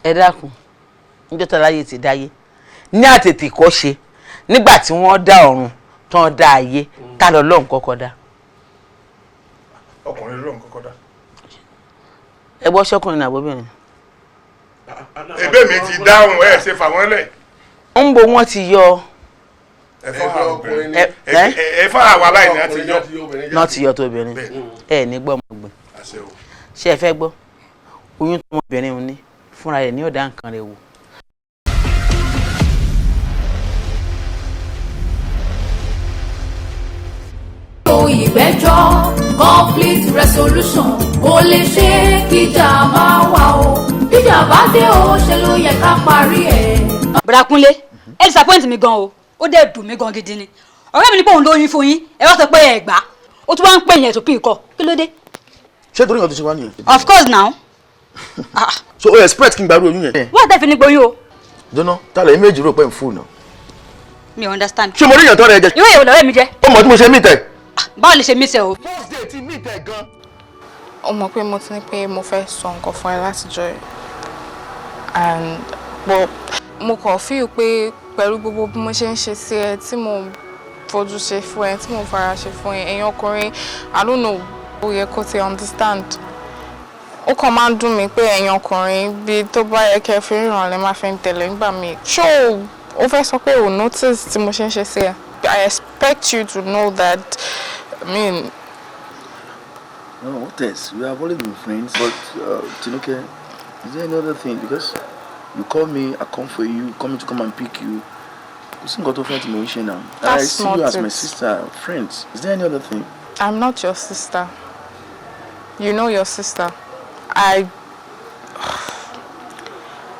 ẹ dákun níjọ́ tó láyé ti dáyé ní àtètè kọ́ ṣe nígbà tí wọ́n dá ọ̀run tán dá ayé tá lọ lọ́hùn kọ́kọ́ dá. ọkùnrin lọ́hùn kọ́kọ́ dá. ẹ gbọ́ ṣọ́kùnrin àbóbìnrin. ẹ̀bẹ̀ mi ti dáhùn ẹ̀ ṣe fà wọ́n lẹ̀. ń bo wọ́n ti yọ. ẹ̀fọ́ àwa báyìí ni a ti yọ. náà ti yọ tó obìnrin ẹ ní gbọ́ ọmọgbìn. ṣé ẹ fẹ́ gbọ́ oyún tó ọmọbìnrin òun ní fúnra rẹ̀ ní ọ̀dà nǹkan rẹ̀ wò. ìgbẹ́jọ́ complete resolution kò lè ṣe kíjà máa wà o kíjà bá dé o ṣe ló yẹ ká parí ẹ̀. Bùrákúnlé ẹ disappoint mi gan o ó dẹ̀ dùn mí gan gidi ni ọ̀rẹ́ mi ní pé òun lóyún fún yín ẹ wá sọ pé ẹ gbà ó tún wá ń pè yẹn tó pín ikọ kí ló dé. ṣé torí nǹkan tó ṣe wá nìyẹn. of course now. so o expect kí n gbàrú oyún yẹn. wọ́n tẹ́ fi ní gboyún o. dọ́nà tálẹ̀ méjì rò pé n fún un náà. mi ò understand. ṣé mo rí èèyàn tó rẹ jẹ. ìwé ìwé lọ́rẹ́ mi jẹ́. ó mọ̀ tí mo ṣe mí tẹ̀. báwo lè ṣe mí sẹ́ o. first day ti mí tẹ̀ gan. ó mọ̀ pé mo ti ní pé mo fẹ́ sọ nǹkan fún ẹ látijọ́ ẹ̀ and mo kàn feel pé pẹ̀lú gbogbo bí mo ṣe ń ṣe sí ẹ tí mo fojú ṣe fún ẹ tí mo fara ṣe fún ẹ ẹ̀yin ọkùnrin I don't know ó yẹ kó ti understand ó kàn máa ń dùn mí pé ẹ̀yin ọkùnrin bí tó bá yẹ kẹ́ fi ríran lẹ́ máa fi ń tẹ̀lé nígbà míì ṣó o fẹ́ sọ pé o notice tí mo ṣe ń ṣe sí ẹ I expect you to know that I mean. No, what else? We have always been friends, but Tinuke, is there any other thing? Because you call me, I come for you, come to come and pick you. You seem to friend to now. I see you as my sister, friends. Is there any other thing? I'm not your sister. You know your sister.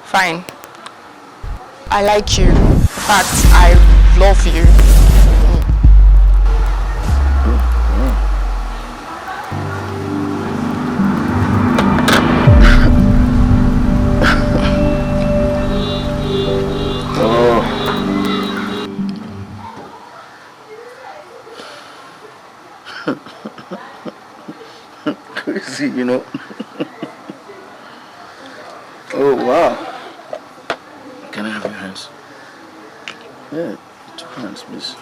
Fine. I like you. In fact, I love you. Crazy, you know. Oh, wow. Can I have your hands? Yeah, 2 hands, please.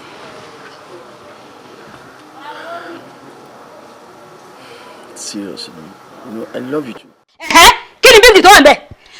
Seriously, you know, I love you too. Kí ni bíbélì tó wà ńbẹ̀?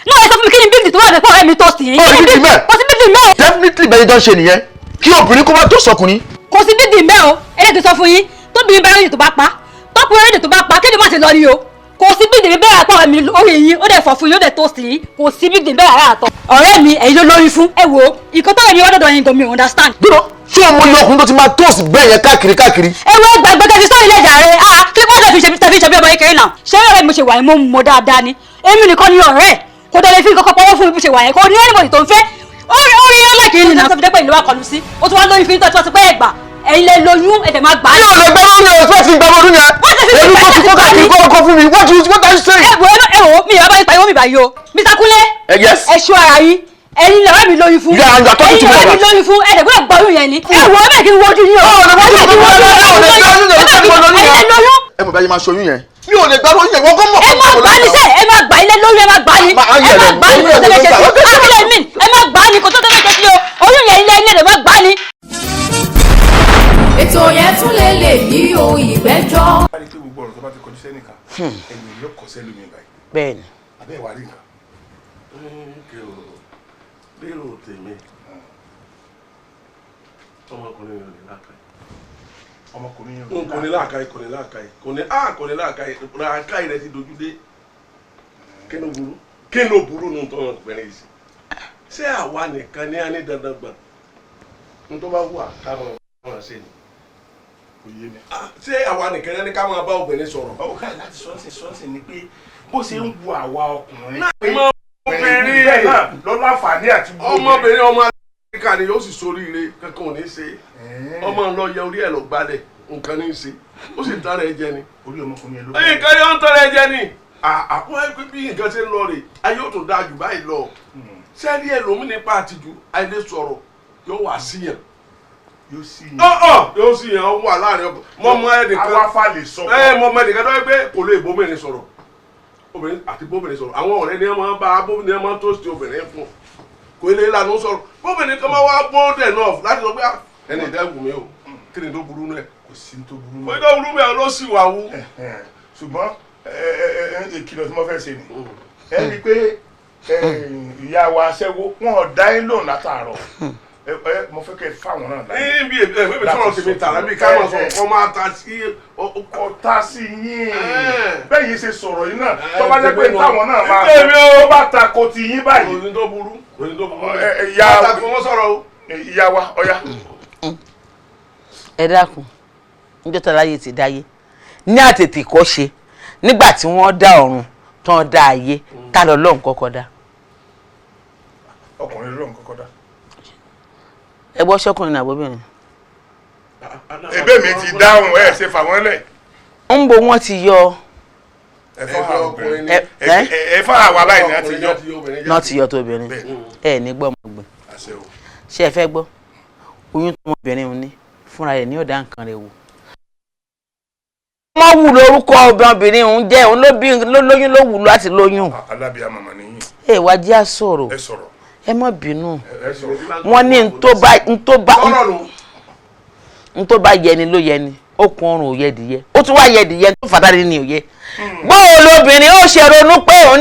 Náà ẹ sọ fún mi kí ni bíbélì tó wà ńbẹ̀ fún ọ̀rẹ́ mi tó sì yín. Ó ní bíbélì mẹ́. Kò sí bíbélì mẹ́ o. Definitely bẹ́ẹ̀ jọ ṣe nìyẹn. Kí obìnrin kó má tó sọkùnrin. Kò sí bíbélì mẹ́ o. Ẹlẹ́dẹ̀ sọ fún yín. Tóbìnrin bá rédè tó bá pa. Tọ́kùnrin rédè tó bá pa kéde má ti lọ ni o. Kò sí bíbélì bẹ́ẹ̀ àtọ̀ mi orí yín. Ó dẹ̀ fọ̀ fún yín ó dẹ̀ tó sì yín. Kò sí bíbélì bẹ́ẹ̀ àtọ̀. Ọ̀rẹ́ mi ẹ̀yin ló lórí fún. Ẹ wo ìkọ́tọ̀ mi ọ̀dọ̀dọ̀ yín gan mi understand. Dúró ṣé ọmọ ilé ọkùnrin tó ti máa tóòsì bẹ́ẹ̀ yẹn káàkiri. Ẹ wo gbàgbẹ́gẹ́ fi sọ́ọ̀rì lẹ́jà rẹ̀ kí ló bá fi ṣe bí ọmọ kékeré náà. Ṣé ọ̀rẹ́ mi mo ṣe wà mo mọ dáadáa ni. Èmi nìkan ni ọ̀rẹ́ kò dẹ̀ lè fi kọ́kọ́ pọ́wọ́ fún mi bó ṣe wà yẹn kò ní anybody tó ń fẹ́. Orí ọlọ́kì yìí nìyẹn tó fi dẹ́pẹ́ ìlú wa kọlu sí. Ó tún wá lóyún fún ìtọ́jú ọtí pé ẹgbà ẹ̀yin lè lóyún ẹ̀dẹ̀ máa gbà á. Yóò lè gbẹ́rú ní ọ̀sẹ̀ tí gbẹ́rú ọdún yẹn. Èmi kò ti kó káàkiri kọ́ fún mi. What are you saying? Ẹ wo mi ìyá bá yín pariwo mi báyìí o. Mr. Kúnlé. Yes. Ẹ ṣọ́ ara yín. Ẹ̀yin lè ọ̀rẹ́ mi lóyún fún. Ẹ̀yin lè ọ̀rẹ́ mi lóyún fún ẹ̀dẹ̀ gbọ́dọ̀ gbọ́rù yẹn ni. Ẹ wo ẹ̀bẹ̀ kí n wojú yín o. Ẹ mọ̀ báyìí máa ṣoyún yẹn. Mi ò lè gbárù yẹn wọ́n kọ́ mọ̀. Ẹ má gbá ní sẹ́ ẹ má gbá ilé lórí ẹ má gbá ní. Ẹ má gbá ní kò tó lè ṣe sí. Akílẹ̀ mi ẹ má gbá ní kò tó lè ṣe sí o. Oyún yẹn ilé ilé rẹ̀ má gbá ní. ètò yẹn tún lè yí o ìgbẹ́jọ́. a rí i pé gbogbo ọ̀rọ̀ tó bá ti kọjú sẹ́nìkan ẹ̀yìn yóò kọ́ sẹ́lómi báyìí. Bẹ́ẹ̀ni. abẹ́ ìwà rí nǹkan. lérò tèmi ọmọkùnrin yóò ní láàkàyè. ọmọkùnrin yóò kò ní láàkàyè kò ní láàkàyè rẹ ti dojú dé. kí ló burú nù tó ń pẹ̀lẹ́ yìí sí. ṣé àwa nìkan ní a ní dandan gbọ̀n n tó bá wù àkàrọ̀ wọn ṣe ni. kò yé mi. ṣé àwa nìkan ní ká máa bá obìnrin sọ̀rọ̀. ọ̀ká láti sọ́ọ̀sì ni pé bó ṣe ń wo àwa ọkùnrin. ọmọbìnrin náà lọ́lá àǹfààní àti ọmọbìnrin ọmọ Amẹ́ríkà ni yóò sì soríire kankan ò ní ṣe ọmọ ń lọ yẹ orí ẹ̀ lọ gbalẹ̀ nǹkan ní í ṣe ó sì tán rẹ̀ jẹ ni. orí ọmọkùnrin yẹn ló. nǹkan yóò ń tán rẹ̀ jẹ ni. àpò ẹgbẹ́ bí nǹkan ṣe ń lọ rè ayé ò tún dáa jù báyìí lọ. sẹ́ẹ̀rí ẹlòmíì nípa àtijú àìlè sọ̀rọ̀ yóò wá síyàn. yóò síyàn ó wà láàrin ọkọ. mọ ẹnìkan àwa fa lè sọ. mọ ẹnìkan tó yẹ pé kò lè bómìnrin sọ̀rọ̀ obìnrin àti bóbìnrin sọ̀rọ̀ àwọn ọ̀rẹ́ ni wọ́n máa bá bóbìnrin ni wọ́n máa tó sí obìnrin fún kò lè lànà sọ̀rọ̀ bóbìnrin kan máa wá bold enough láti sọ pé ẹni ìdẹ́gùn mi o kí ni tó burú náà kò sí tó burú náà. tó burú bẹ́ẹ̀ ló sì wà wú. ṣùgbọ́n ìkìlọ̀ tí mo fẹ́ ṣe ni ẹ rí i pé ìyá wa aṣẹ́wó wọn ò dá yín lóhùn látàárọ̀ mo fẹ́ kẹ́ fáwọn náà láyé. níbi èmi sọ̀rọ̀ tèmi tààrà bí ká máa sọ̀rọ̀ kọ́ máa ta sí ọ̀tá sí yín bẹ́ẹ̀ yìí ṣe sọ̀rọ̀ yìí náà tó bá jẹ́ pé táwọn náà máa tó bá ta ko ti yín báyìí. òní tó burú òní tó burú ìyá wa ọ̀ya. ẹ dákun níjọ́ tó láyé ti dáyé ní àtètè kọ́ ṣe nígbà tí wọ́n dá ọ̀run tán dá ayé tá lọ lọ́hùn kọ́kọ́ dá. ọkùnrin lọ́hùn kọ́kọ́ dá. ẹ gbọ́ ṣọ́kùnrin ní àbóbìnrin. ebe mi ti dáhùn ẹ ṣe fà wọ́n lẹ̀. ń bo wọ́n ti yọ. ẹ fà àwa báyìí náà ti yọ. náà ti yọ tó obìnrin ẹ ní gbọ́ ọmọ gbìn. ṣé ẹ fẹ́ gbọ́ oyún tó ọmọbìnrin ní fúnra rẹ̀ ní ọ̀dà nǹkan rẹ̀ wò. wọ́n wù lórúkọ ọmọbìnrin òun jẹ́ òun ló lóyún ló wù láti lóyún. alábìá màmá nìyí. ẹ wá jẹ́ àsọ̀rọ̀ ẹ sọ̀rọ̀. ẹ má bínú wọ́n ní n tó bá yẹni ló yẹni okùn ọrùn ò yẹ dìyẹ ó tún wá yẹ dìyẹ tó fàtàrí ni ò yẹ. bóò lobìnrin ó ṣe ronú pé ó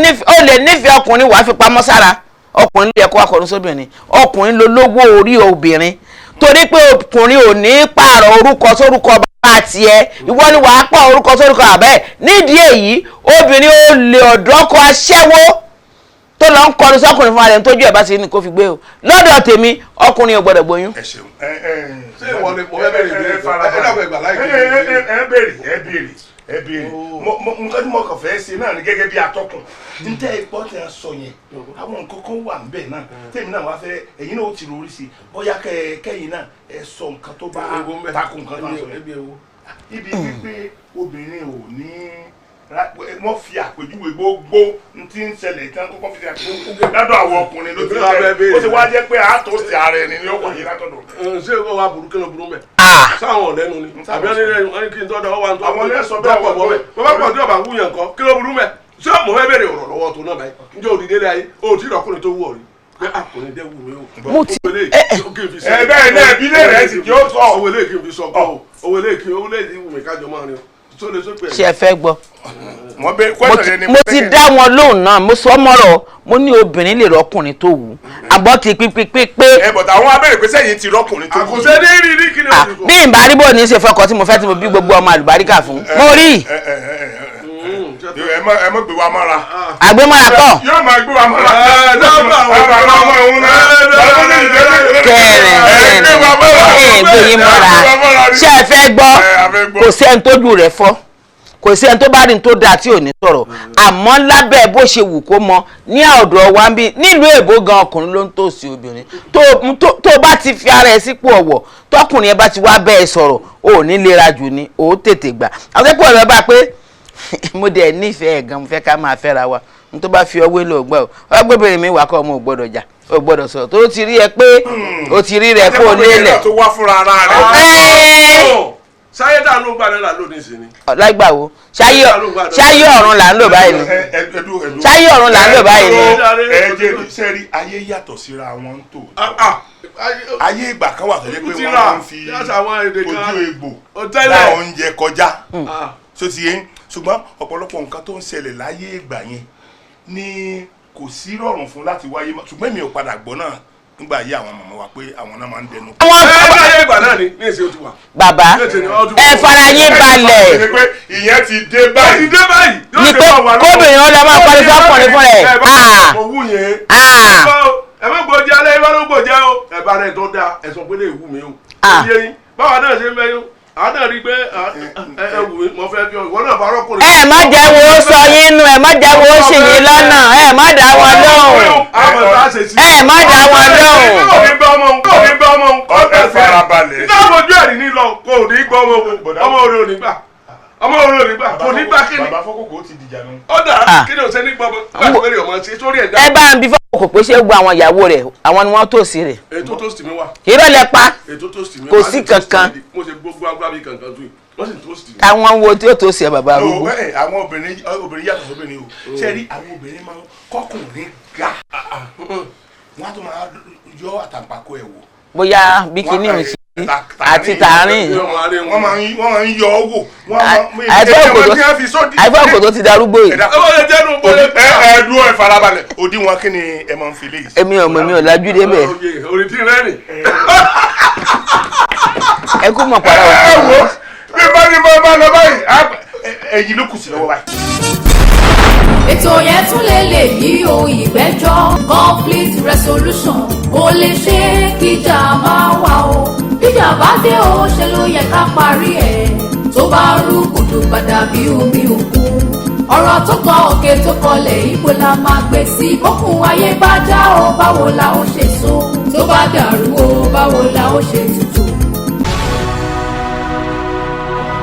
lè nífẹ̀ẹ́ ọkùnrin wàá fi pamọ́ sára ọkùnrin ló yẹ kó wá kọrin sóbìnrin ọkùnrin ló lówó orí obìnrin torí pé ọkùnrin ò ní pààrọ̀ orúkọ sórúkọ bàbá tiẹ̀ ìwọ ni wàá pọ̀ orúkọ sórúkọ àbẹ́ nídìí èyí obìnrin ó lè ọ̀dọ́kọ aṣẹ́wó tó lọ ń kọrin sọkùnrin fún ara ẹni tójú ẹ̀ bá ti ní kó fi gbé o lọ́dọ̀ tèmi ọkùnrin ò gbọ́dọ̀ gbóyún. ẹ ṣeun ṣé ìwọ ni mo fẹ́ bẹ̀rẹ̀ ìbéèrè dàgbà ìgbà láì ẹ béèrè nǹkan tí mo kàn fẹ́ ṣe náà ni gẹ́gẹ́ bí atọ́kùn níta ẹ̀pọ́ tí a sọ yẹn àwọn nǹkan kan wà níbẹ̀ náà tèmi náà wá fẹ́ ẹ̀yin náà ó ti rori sí i bóyá kẹ́yìn náà ẹ sọ nǹkan tó bá takùn nǹkan tó ń sọ yẹn ibi wípé obìnrin ò ní wọ́n fi àpèjúwe gbogbo tí ń ṣẹlẹ̀ tí wọ́n kọ́kọ́ fi àpèjúwe ládọ̀ àwọn ọkùnrin ló ti rẹ̀ ó ti wá jẹ́ pé àtòsí ara ẹni ni ó wà yìí látọ̀dọ̀. ṣé o wa burú kí ló burú mẹ́. sáwọn ọ̀lẹ́nu ni àbí ẹni kí n tọ́ da ọwọ́ àti àwọn ẹlẹ́sọ̀ bẹ́ẹ̀ wọ̀ bọ́ mẹ́ bàbá pọ̀ tí ọba wúyàn kọ́ kí ló burú mẹ́ ṣé mo fẹ́ bẹ̀rẹ̀ ọ̀rọ̀ lọ́wọ́ tó náà báyìí njẹ́ òdìdé lé ayé o ti rọ̀kùnrin tó wù ọ́ rí pé àkùnrin dẹ́ wù mí o. mo ti ẹ bẹ́ẹ̀ náà bí lè rẹ̀ sì kí ó sọ. owó ilé kí n fi sọ kọ́ owó ilé kí wù mí kájọ máa rin o ṣe ẹ fẹ́ gbọ́ mo ti dá wọn lóhùn náà mo sọ mọ́rọ̀ mo ní obìnrin lè rọ́kùnrin tó wù àbọ̀ kì í pípípípé. ẹ bọ̀dọ̀ àwọn abẹ́rẹ́ pé sẹ́yìn ti rọ́kùnrin tó wù. àkùsẹ́ ní rí rí kí ni o ti kọ́. bí ìbárí bò ní í ṣe fọkọ tí mo fẹ́ tí mo bí gbogbo ọmọ àlùbáríkà fún mo rí. ẹ mọ̀ gbé wa mọ́ra. àgbémọ́ra kọ́. yóò máa gbé wa mọ́ra. gbé mọ́ra ṣé ẹ fẹ́ gbọ́ kò sẹ́ni tójú rẹ̀ fọ́ kò sí ẹni tó bá rí ní tó dáa tí ò ní sọ̀rọ̀ àmọ́ lábẹ́ bó ṣe wù kó mọ ní ọ̀dọ̀ wa ń bí nílùú èbó gan ọkùnrin ló ń tòsí obìnrin tó bá ti fi ara ẹ sípò ọ̀wọ̀ tọkùnrin ẹ bá ti wá bẹ́ẹ̀ sọ̀rọ̀ ò ní lera jù ni ò tètè gbà àtẹ́pọ̀ rẹ bá pé mo dẹ̀ nífẹ̀ẹ́ gan mo fẹ́ ká máa fẹ́ra wa n tó bá fi ọwọ́ èlò ọgbà o ọgbẹ́bẹ̀rẹ̀ mi wà kọ́ ọmọ ò gbọ́dọ̀ jà ò gbọ́dọ̀ sọ̀rọ̀ tó ti rí ẹ pé o ti rí rẹ kó o lélẹ̀. sáyé dà ló ń gbà náírà lónìí sí ni. lágbà wo sáyé ọ̀run là ń lò báyìí ni sáyé ọ̀run là ń lò báyìí ni. ẹ jẹ́ sẹ́rí ayé yàtọ̀ síra wọn tó ayé ìgbà kan wà tó yẹ pé wọ́n máa ń fi ojú egbò dá oúnjẹ kọjá tó ti yẹn ṣùgbọ́n ọ̀pọ̀lọpọ̀ nǹkan tó ń ṣẹlẹ̀ láyé ìgbà yẹn ni kò sí rọrùn fún láti wáyé ṣùgbọ́n èmi ò padà gbọ́ náà nígbà yí àwọn màmá wa pé àwọn náà máa ń dẹnu. ayé ìgbà náà ni ní ìṣe ti wà. bàbá ẹ fara yín balẹ̀. ìyẹn ti dé báyìí. ti dé báyìí. ní pé kóbìnrin ó lọ máa parí sọ́kùnrin fún rẹ̀. owó yẹn. ẹ má gbòjì alẹ́ ibà ló gbòjì o. ẹ bá rẹ̀ tó dáa ẹ sọ pé lè wù mí o. báwa náà ṣe ń bẹ yín àwọn náà rí i pé ẹ wù mí mo fẹ́ fi ìwọ náà bá rọ́kùnrin. ẹ má jẹ́ wo sọ yín nù ẹ má jẹ́ wo sì yín lọ́nà ẹ má dá wọn lóhùn ẹ má dá wọn lóhùn. ẹ farabalẹ̀. ìdáàbò ojú ẹ̀rí ní lọ kò ní gbọ́ ọmọ orí ò ní gbà ọmọ orí ò ní gbà kò ní gbà kí ni. bàbá fọkòkò ti dìjà nù. ó dà kí ni o ṣe ní gbọ́ gbàgbé ọmọ ṣe sórí ẹ̀dá. ẹ bá ń bí fọkòkò pé ṣé gbọ́ àwọn ìyàwó rẹ̀ àwọn ni wọ́n tòsí rẹ̀. ètò tó sì mí wá. irọ́ lẹ pa ètò tó sì mí wá. kò sí kankan. mo ṣe gbogbo agbábí kankan tún wọ́n sì tó sì. káwọn wo tí ó tó ṣe bàbá arúgbó. àwọn obìnrin yàtọ̀ sóbìnrin o ṣe rí àwọn obìnrin máa ń kọkùnrin ga wọ́n á tó máa yọ àtàǹpàkò ẹ̀ wò. bóyá bíkíní ò sí àti tààrin. wọ́n máa ń yọ ọ́ wò. àìfọ́ òkòtó ti darúgbó yìí. ẹ̀ẹ́dúró ẹ̀ farabalẹ̀ òdiwọ̀n kí ni ẹ máa ń fi léyìí. èmi ò lajú débẹ̀. orí tí rẹ́rìn. ẹ kú mọ̀ pàrọ̀ wá. ẹ wo bí bá ní bá máa lọ báyìí ẹ̀yìn ló kù sí lọ́wọ́ báyìí. ètò yẹn tún lè yí o ìgbẹ́jọ́ conflict resolution kò lè ṣe kíjà máa wà o bíjà bá dé o ṣe ló yẹ ká parí ẹ̀ tó bá rú kùdù padà bí omi òkun ọ̀rọ̀ tó kọ òkè tó kọlẹ̀ ibo la máa gbé sí bókun ayé bá já o báwo la ó ṣe so tó bá dàrú o báwo la ó ṣe tù